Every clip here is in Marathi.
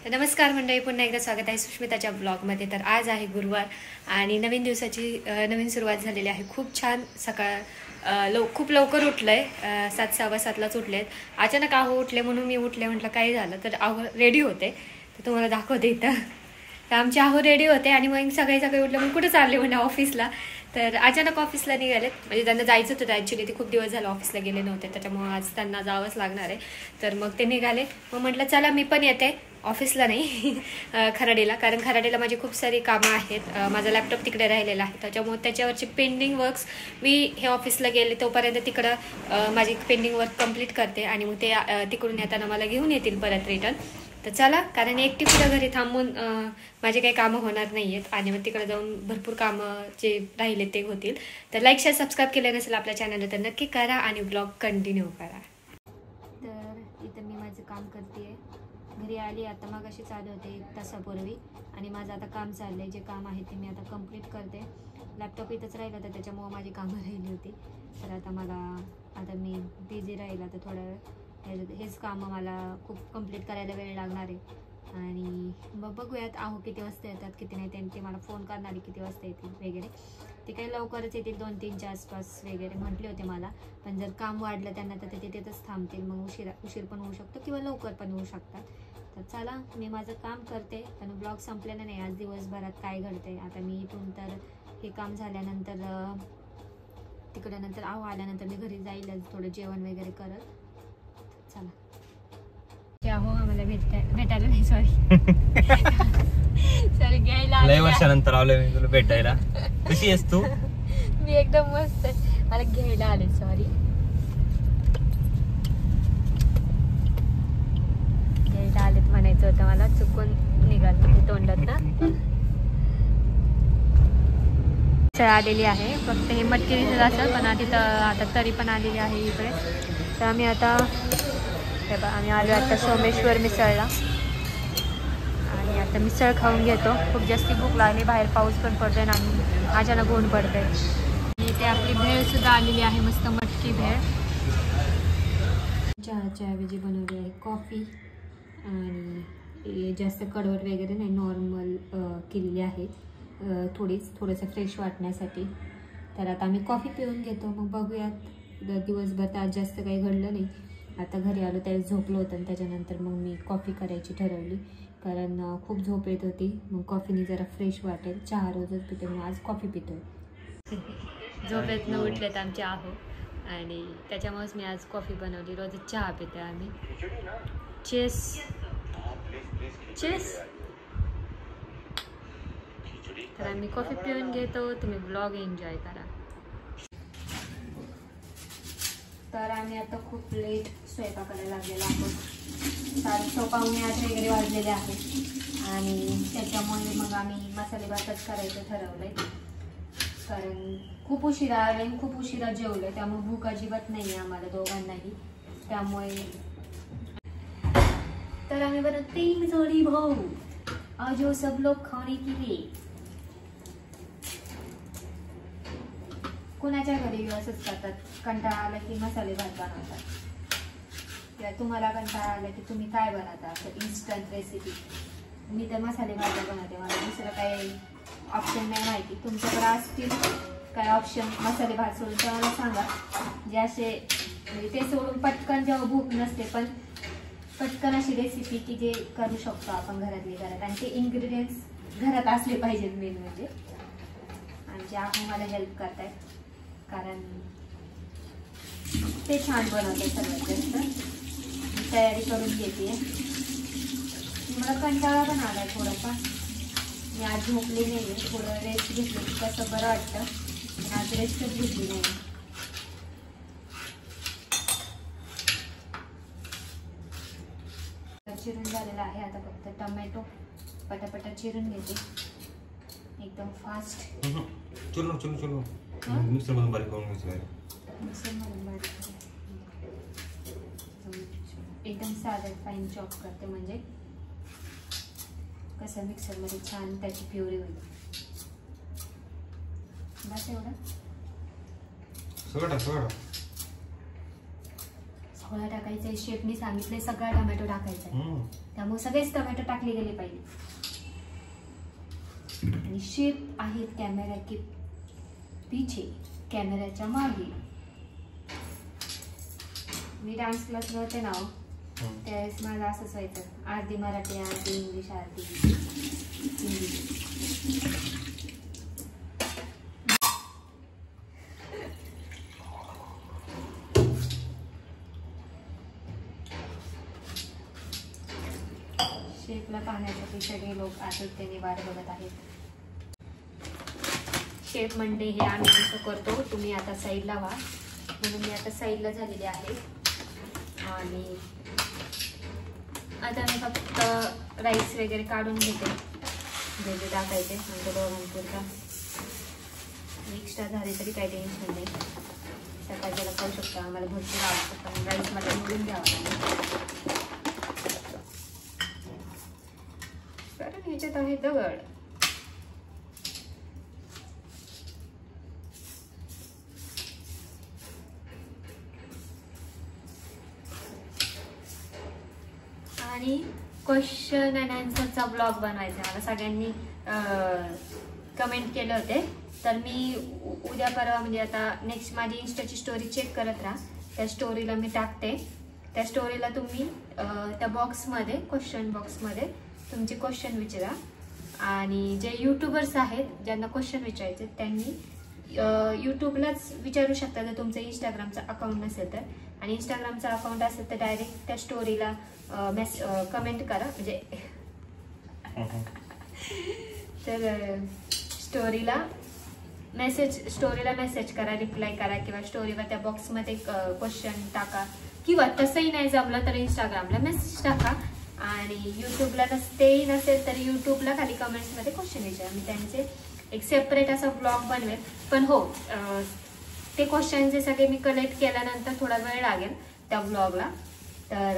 तर नमस्कार मंडळी, पुन्हा एकदा स्वागत आहे सुष्मिताच्या ब्लॉगमध्ये। तर आज आहे गुरुवार आणि नवीन दिवसाची नवीन सुरुवात झालेली आहे। खूप छान सकाळ खूप लवकर उठलंय, 7 7:15लाच उठलेत। अचानक आहो उठले म्हणून मी उठले, म्हटलं काय झालं तर आहो रेडी होते, तर तुम्हाला दाखवते इथं। तर आमचे आहो रेडी होते आणि मग सकाळी उठले मग कुठे चालले म्हणजे ऑफिसला। तर अचानक ऑफिसला निघालेत, म्हणजे त्यांना जायचं होतं ॲक्च्युली, ते खूप दिवस झाले ऑफिसला गेले नव्हते, त्याच्यामुळे आज त्यांना जावंच लागणार आहे। तर मग ते निघाले, मग म्हटलं चला मी पण येते ऑफिसला, नाही खराडीला, कारण खराडीला माझी खूप सारी कामं आहेत। माझा लॅपटॉप तिकडे राहिलेला आहे, त्याच्यामुळे त्याच्यावरची पेंडिंग वर्क्स मी हे ऑफिसला गेले तोपर्यंत तिकडं माझी पेंडिंग वर्क कंप्लीट करते आणि मग ते तिकडून येताना मला घेऊन येतील परत रिटर्न। तर चला, कारण एकटी पुढे घरी थांबून माझे काही कामं होणार नाही आहेत आणि मग तिकडे जाऊन भरपूर कामं जे राहिले ते होतील। तर लाईक शेअर सबस्क्राईब केलं नसेल आपल्या चॅनलला तर नक्की करा आणि ब्लॉग कंटिन्यू करा। तर इथं मी माझं काम करते, घरी आली आता, मग अशी चालू होते 1 तासापूर्वी आणि माझं आता काम चाललंय। जे काम आहे ते मी आता कंप्लीट करते। लॅपटॉप इथंच राहिला तर त्याच्यामुळे माझी कामं राहिली होती, तर आता मी बिझी राहिला तर थोडा वेळ हेच कामं मला खूप कंप्लीट करायला वेळ लागणार आहे आणि मग बघूयात आहो किती वाजता येतात किती नाही, ते मला फोन करणारे किती वाजता येतील वगैरे। ते काही लवकरच येतील, 2-3च्या आसपास वगैरे म्हटले होते मला, पण जर काम वाढलं त्यांना तर ते तिथेच थांबतील, मग उशीर पण होऊ शकतो किंवा लवकर पण होऊ शकतात। तर चला, मी माझं काम करते आणि ब्लॉग संपलेला नाही, आज दिवसभरात काय घडते। आता मी इथून तर हे काम झाल्यानंतर तिकडे नंतर आहो आल्यानंतर मी घरी जाईलच, थोडं जेवण वगैरे करत। चला, ते आहो आम्हाला भेटायला नाही, सॉरी घ्यायला लय वर्षानंतर आलोय मी तुला भेटायला। कशी आहेस तू? मी एकदम मस्त आहे, मला घ्यायला आले, सॉरी घ्यायला आलेत म्हणायचं होतं मला, चुकून निघालं तोंडात ना। मिसळ आलेली आहे, फक्त हे मटकी दिसत असेल पण तिथं आता तरी पण आलेली आहे इकडे। तर आम्ही आम्ही आलो आता सोमेश्वर मिसळला आणि आता मिसळ खाऊन घेतो। खूप जास्ती भूक लागली, बाहेर पाऊस पण पडतोय आणि अचानक ऊन पडतंय। इथे आपली भेळ सुद्धा आलेली आहे, मस्त मटकी भेळ। चहाच्या ऐवजी बनवली आहे कॉफी आणि जास्त कडवट वगैरे नाही, नॉर्मल केलेली आहे, थोडंसं फ्रेश वाटण्यासाठी। तर आता आम्ही कॉफी पिऊन घेतो, मग बघूयात। दिवसभर तर आज जास्त काही घडलं नाही, आता घरी आलो त्यावेळेस झोपलो होतं आणि त्याच्यानंतर मग मी कॉफी करायची ठरवली, कारण खूप झोप येत होती, मग कॉफीने जरा फ्रेश वाटेल। चहा रोजच पिते, मग आज कॉफी पितोय। झोपेतनं उठलेत आमचे आहो आणि त्याच्यामुळेच मी आज कॉफी बनवली, रोजच चहा पिते आम्ही। चेस तर आम्ही कॉफी पिऊन घेतो, तुम्ही ब्लॉग एन्जॉय करा। तर आम्ही आता खूप लेट स्वयंपाकाला लागलेलो आहोत, 7:15 वगैरे वाजलेले आहेत आणि त्याच्यामुळे मग आम्ही मसाले भातच करायचं ठरवलंय, कारण खूप उशिरा आले आणि खूप उशिरा जेवले, त्यामुळे भूक अजिबात नाही आहे आम्हाला दोघांनाही, त्यामुळे तर आम्ही बनवते जोडी भाऊ आज सब लोग खाने के लिए। कुणाच्या घरी असंच करतात, कंटाळा आला की मसाले भात बनवतात, किंवा तुम्हाला कंटाळा आला की तुम्ही काय बनवता असं इन्स्टंट रेसिपी। मी तर मसाले भात बनवते, मला दुसरं काही ऑप्शन नाही माहिती। तुमच्याकडे असतील काय ऑप्शन मसाले भात सोडून तर मला सांगा, जे असे म्हणजे ते सोडून पटकन जेव्हा भूक नसते पण पटकन अशी रेसिपी की जे करू शकतो आपण घरातली घरात, आणि ते इन्ग्रेडियंट्स घरात असले पाहिजेत मेन म्हणजे। आमचे आहो मला हेल्प करतायत, कारण ते छान बनवते सर्वात जास्त, तयारी करून घेते। मला कंटाळा पण आलाय थोडासा, मी आज झोपली नाही, थोडं रेस्ट घेतली की कसं बरं वाटतं, पण आज रेस्टच घेतली नाही। चिरून झालेला आहे, आता फक्त टोमॅटो पटापटा चिरून घेते एकदम फास्ट। मिक्सर मधून बारीक करून घ्यायचं, एकदम साधं फाईन चॉप करते, म्हणजे कसं मिक्सर मध्ये छान त्याची प्युरी होईल। बस एवढं, सगळं टाकायचं, शेफनी सांगितलंय सगळा टोमॅटो टाकायचा आहे। त्यामुळे सगळेच टोमॅटो टाकले गेले पाहिजे. आणि शेफ आहेत कॅमेरा के पीछे, कॅमेऱ्याच्या मागे. मी डान्स क्लासला होते ना त्यावेळेस माझं असंच व्हायचं, अर्धी मराठी अर्धी इंग्लिश अर्धी हिंदी. शेफला पाहण्यासाठी सगळे लोक आतुरतेने वाट बघत आहेत. शेफ म्हणते हे आम्ही कसं करतो, तुम्ही आता साईडला व्हा. म्हणून मी आता साईडला झालेली आहे. आणि आता मी फक्त राईस वगैरे काढून घेते, जे जे टाकायचे म्हणजे दोघांपुरता. एक्स्ट्रा झाले तरी काही टेन्शन नाही, सकाळच्याला खाऊ शकतो. आम्हाला भरपूर आवडतं, पण राईस मला निवडून घ्यावा लागेल. कारण ह्याच्यात आहे दगड. आणि क्वेश्चन अँड आन्सरचा ब्लॉग बनवायचा मला सगळ्यांनी कमेंट केले होते. तर मी उद्या परवा म्हणजे आता नेक्स्ट माझी इंस्टाची स्टोरी चेक करत राहा. त्या स्टोरीला मी टाकते. त्या स्टोरीला तुम्ही त्या बॉक्समध्ये क्वेश्चन बॉक्समध्ये तुमचे क्वेश्चन विचारा. आणि जे यूट्यूबर्स आहेत ज्यांना क्वेश्चन विचारायचे त्यांनी यूट्यूबलाच विचारू शकता जर तुमचं इंस्टाग्रामचं अकाउंट नसेल तर. आणि इंस्टाग्रामचं अकाउंट असेल तर डायरेक्ट त्या स्टोरीला कमेंट करा. म्हणजे तर स्टोरीला मेसेज करा, रिप्लाय करा किंवा स्टोरीवर त्या बॉक्समध्ये क्वेश्चन टाका. किंवा तसंही नाही जमलं तर इंस्टाग्रामला मेसेज टाका. आणि यूट्यूबला तेही नसेल तर यूट्यूबला खाली कमेंट्समध्ये क्वेश्चन विचारा. मी त्यांचे एक सेपरेट असा ब्लॉग बनवेल. पण हो, ते क्वेश्चनचे सगळे मी कलेक्ट केल्यानंतर थोडा वेळ लागेल त्या ब्लॉगला. तर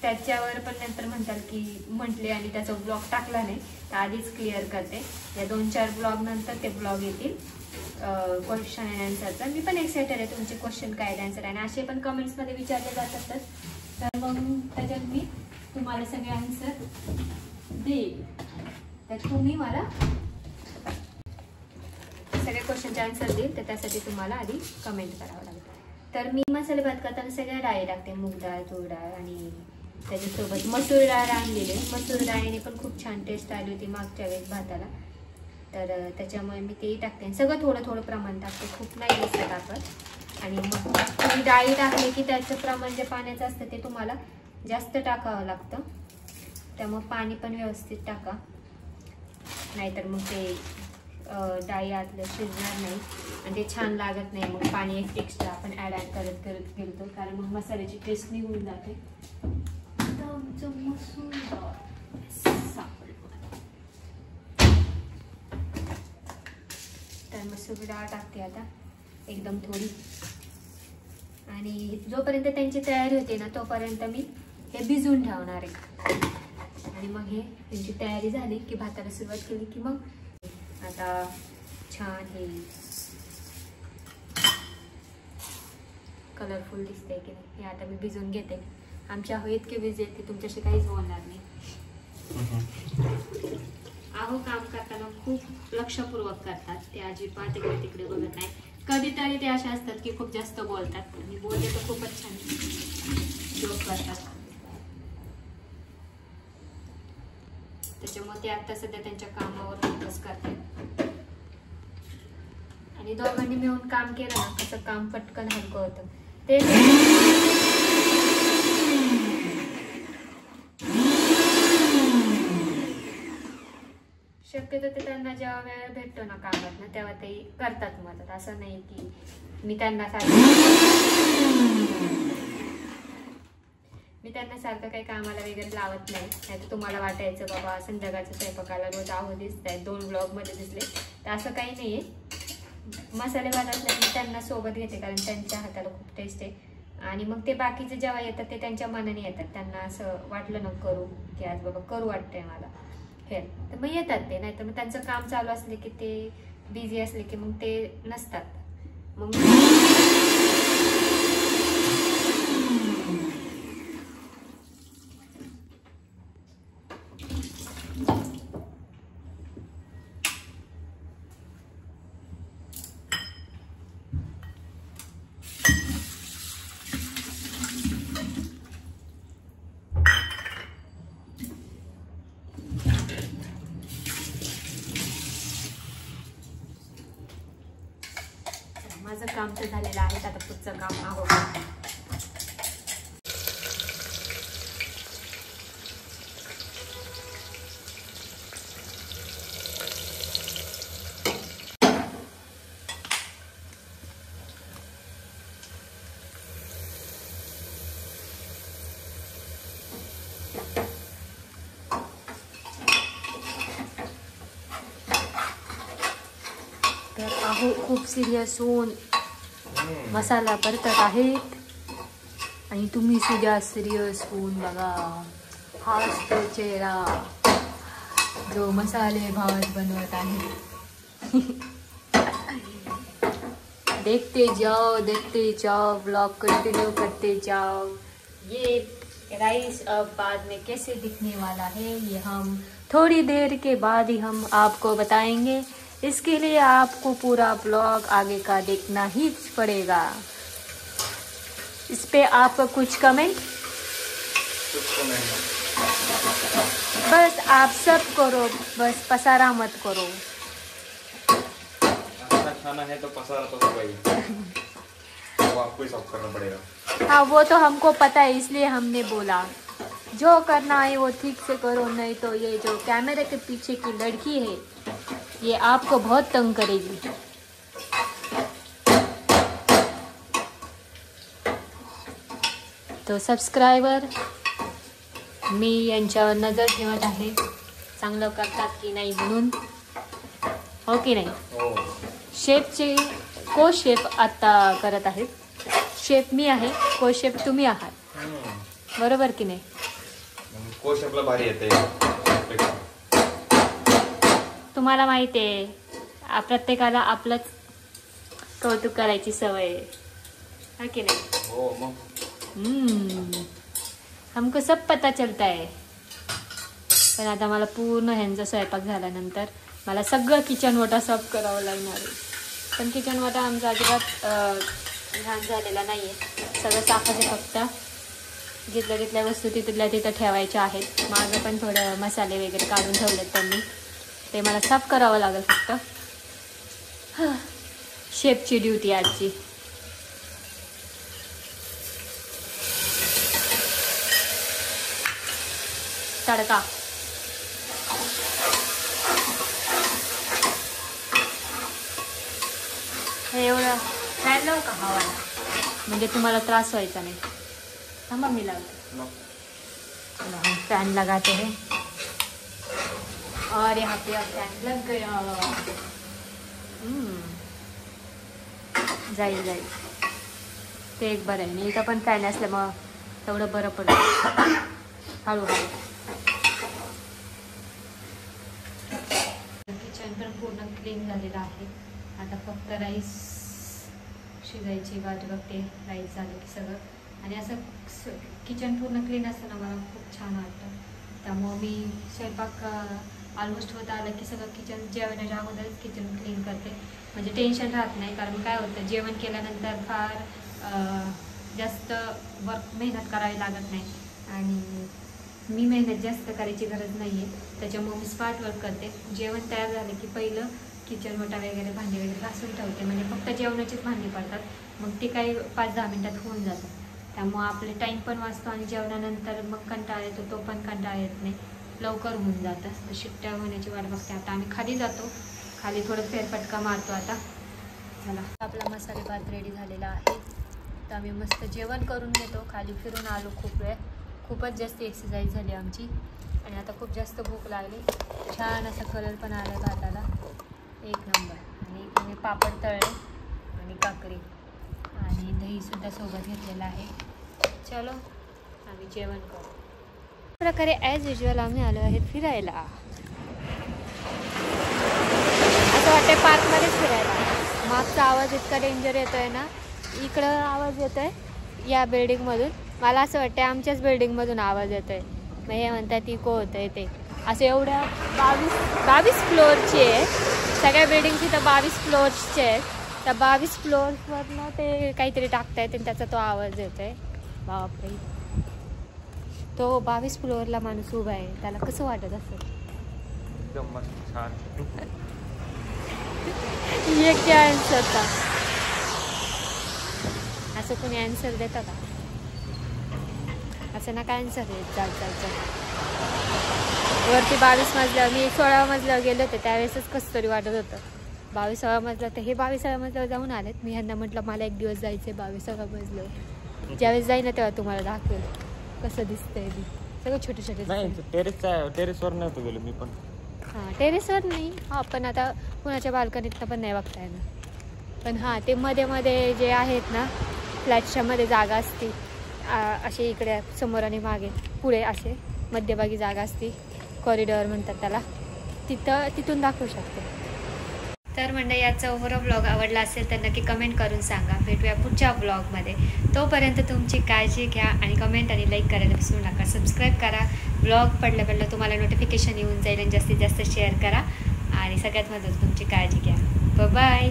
त्याच्यावर पण नंतर म्हणताल की म्हटले आणि त्याचा ब्लॉग टाकला नाही, तर आधीच क्लिअर करते. या 2-4 ब्लॉग नंतर ते ब्लॉग येतील क्वेश्चन अँड आन्सरचा. मी पण एक्सायटेड आहे तुमचे क्वेश्चन काय आन्सर आहे. आणि असे पण कमेंट्समध्ये विचारले जातात तर मग त्याच्यात मी तुम्हाला सगळे आन्सर देईल. तर तुम्ही मला सगळे क्वेश्चनचे आन्सर देईल. तर त्यासाठी तुम्हाला आधी कमेंट करावं लागेल. तर मी मसाले भात करताना सगळ्या डाळी टाकते, मूग डाळ, तूर डाळ आणि त्याच्यासोबत मसूर डाळ आणलेली. मसूर डाळीने पण खूप छान टेस्ट आली होती मागच्या वेळेस भाताला. तर त्याच्यामुळे मी तेही टाकते. सगळं थोडं थोडं प्रमाण टाकते, खूप नाही जास्त टाकत. आणि मग तुम्ही डाळी टाकले की त्याचं प्रमाण जे पाण्याचं असतं ते तुम्हाला जास्त टाकावं लागतं. त्यामुळे पाणी पण व्यवस्थित टाका, नाहीतर मग ते डाळी आतलं शिजणार नाही आणि ते छान लागत नाही. मग पाणी एक्स्ट्रा आपण ॲड करत गेलो कारण मग मसाल्याची टेस्ट निघून जाते. मसूर तर मसूर डाळ टाकते आता एकदम थोडी. आणि जोपर्यंत त्यांची तयारी होते ना तोपर्यंत मी हे भिजवून ठेवणार आहे. आणि मग हे त्यांची तयारी झाली की भाताला सुरुवात केली की मग आता छान हे कलरफुल दिसते की नाही. हे आता मी भिजवून घेते. आमच्या हो इतके भिजेल की तुमच्याशी काहीच बोलणार नाही. आहो काम करताना खूप लक्षपूर्वक करतात ते, अजिबात इकडे तिकडे बघत नाही. कधीतरी ते असे असतात की खूप जास्त बोलतात आणि बोलते तर खूपच छान जोक करतात. त्याच्यामुळे ते आता सध्या त्यांच्या कामावर फोकस करतात. आणि दोघांनी मिळून काम केलं ना कसं काम पटकन हलकं होतं. ते शक्यतो ते त्यांना जेव्हा वेळ भेटतो ना कामात ना तेव्हा ते करतात मदत. असं नाही की मी त्यांना सारखं काही कामाला वगैरे लावत नाही. नाहीतर तुम्हाला वाटायचं बाबा संध्याकाळच्या स्वयंपाकाला रोज आहो दिसत आहेत, 2 ब्लॉगमध्ये दिसले. तर असं काही नाही आहे. मसाले भात असले की त्यांना सोबत घेते कारण त्यांच्या हाताला खूप टेस्ट आहे. आणि मग ते बाकीचे जेव्हा येतात ते त्यांच्या मनाने येतात. त्यांना असं वाटलं ना करू की आज बाबा करू वाटतंय मला हे, तर मग येतात ते. नाहीतर मग त्यांचं काम चालू असले की ते बिझी असले की मग ते नसतात. मग माझं काम तर झालेलं आहे, आता पुढचं काम आहे. तर आहो खूप सिरियस होऊन मसाला परतत आहेत आणि तुम्ही सुद्धा सिरियस होऊन बघा. हा असतो चेहरा जो मसाले भात बनवत आहे. देखते जाओ ब्लॉग कंटिन्यू करते जाओ. ये राइस अब बाद में कैसे दिखने वाला है ये हम थोड़ी देर के बाद ही हम आपको बताएंगे. इसके लिए आपको पूरा ब्लॉग आगे का देखना ही पड़ेगा. इस पे आपका कुछ कमेंट बस आप सब करो, बस पसारा मत करो. अच्छा खाना है तो पसारा तो होगा ही. तो आपको ही सब करना पड़ेगा. हाँ वो तो हमको पता है, इसलिए हमने बोला जो करना है वो ठीक से करो, नहीं तो ये जो कैमरे के पीछे की लड़की है ये आपको बहुत तंग करेगी. तो सबस्क्रायबर मी यांच्यावर नजर ठेवत आहे, चांगलं करतात की नाही म्हणून, हो की नाही. हो. शेफचे को शेफ आता करत आहेत. शेफ मी आहे, को शेफ तुम्ही आहात, बरोबर की नाही. को शेफला भारी येते. तुम्हाला माहिती आहे प्रत्येकाला आपलंच कौतुक करायची सवय आहे की नाही. हो मग. हमको सब पता चलता है. पण आता मला पूर्ण ह्यांचा स्वयंपाक झाल्यानंतर मला सगळं किचन वाटा साफ करावं लागणार आहे. पण किचन वाटा आमचा अजिबात घाण झालेला नाही आहे, सगळं साफच आहे. फक्त घेतल्या वस्तू तिथल्या तिथं ठेवायच्या आहेत. माझं पण थोडं मसाले वगैरे काढून ठेवलेत त्यांनी, ते मला साफ करावं लागेल फक्त. शेफची ड्युटी आजची. तडका हे एवढं फॅन लावू का हवाला, म्हणजे तुम्हाला त्रास व्हायचा नाही. थांबा मी लावते. फैन लगाते हैं और यहाँ पे अब फैन लग गया. जाईल जाईल ते एक बरं आहे. इथं पण फॅन असल्यामुळं तेवढं बरं पडतं. हळूहळू किचन पण पूर्ण क्लीन झालेलं आहे. आता फक्त राईस शिजायची वाट बघते. राईस झालं की सगळं, आणि असं किचन पूर्ण क्लीन असताना मला खूप छान वाटतं. त्यामुळं मी स्वयंपाक ऑलमोस्ट होत आलं की सगळं किचन जेवणाच्या अगोदरच किचन क्लीन करते, म्हणजे टेन्शन राहत नाही. कारण काय होतं, जेवण केल्यानंतर फार जास्त मेहनत करावी लागत नाही, आणि मी मेहनत जास्त करायची गरज नाही आहे. त्याच्यामुळे मी स्मार्ट वर्क करते. जेवण तयार झालं की पहिलं किचन वटा वगैरे भांडी वगैरे घासून ठेवते, म्हणजे फक्त जेवणाचीच भांडी पडतात. मग ते काही 5-10 मिनटात होऊन जातं. त्यामुळं आपले टाईम पण वाचतो, आणि जेवणानंतर मग कंटाळा येतो तो पण कंटाळा येत नाही, लवकर होऊन जातं. तर शिट्ट्या होण्याची वाट बघते. आता आम्ही खाली जातो, खाली थोडं फेरफटका मारतो. आता चला, आपला मसाले भात रेडी झालेला आहे. तर आम्ही मस्त जेवण करून घेतो. खाली फिरून आलो खूप वेळ, खूपच जास्त एक्सरसाइज झाली आमची, आणि आता खूप जास्त भूक लागली. छान असा कलर पण आला भाताला, एक नंबर. आणि मी पापड तळले आणि काकडी आणि दहीसुद्धा सोबत घेतलेलं आहे. चलो आम्ही जेवण करू. प्रकारे ॲज युजल आम्ही आलो आहेत फिरायला. असं वाटतं पार्कमध्येच फिरायला. मागचा आवाज इतका डेंजर येतो आहे ना, इकडं आवाज येतो आहे या बिल्डिंगमधून. मला असं वाटतं आमच्याच बिल्डिंगमधून आवाज येतो आहे. मग हे म्हणतात इको होतं आहे ते. असे एवढ्या 22 फ्लोअरचे आहे. सगळ्या बिल्डिंगची तर 22 फ्लोअर्सचे आहेत. त्या 22 फ्लोअर्सवरनं ते काहीतरी टाकतायत आणि त्याचा तो आवाज येतोय. बापरे, तो 22 फ्लोअरला माणूस उभा आहे, त्याला कसं वाटत असेल? एकदम मस्त छान. ये क्या आन्सर था? असं कोणी आन्सर देतं का? असं ना काय आन्सर देत चाल वरती 22 मजल्यावर. मी 16 मजल्यावर गेले होते त्यावेळेसच कसं तरी वाटत होतं. 22व्या मजल्यावर, तर हे 22व्या मजल्यावर जाऊन आलेत. मी ह्यांना म्हटलं मला एक दिवस जायचं आहे 22व्या मजल्यावर. ज्यावेळेस जाईन ना तेव्हा तुम्हाला दाखवेल कसं दिसतंय. मी सगळं छोटे छोटे टेरेसवर नव्हतं गेलो मी पण. हां, टेरेसवर नाही. हां, पण आता कुणाच्या बाल्कनीतनं पण नाही बघता येणार. पण हां, ते मध्ये मध्ये जे आहेत ना फ्लॅटच्या मध्ये जागा असते असे इकडे समोर आणि मागे पुढे असे मध्यभागी जागा असते, कॉरिडॉर म्हणतात त्याला, तिथून दाखवू शकते. तर म्हणजे याचा ओव्हरऑल ब्लॉग आवडला असेल तर नक्की कमेंट करून सांगा. भेटूया पुढच्या ब्लॉगमध्ये. तोपर्यंत तुमची काळजी घ्या आणि कमेंट आणि लाईक करायला विसरू नका. सबस्क्राईब करा. ब्लॉग पडलं तुम्हाला नोटिफिकेशन येऊन जाईल आणि जास्तीत जास्त शेअर करा. आणि सगळ्यात महत्त्वाचं तुमची काळजी घ्या. बाय.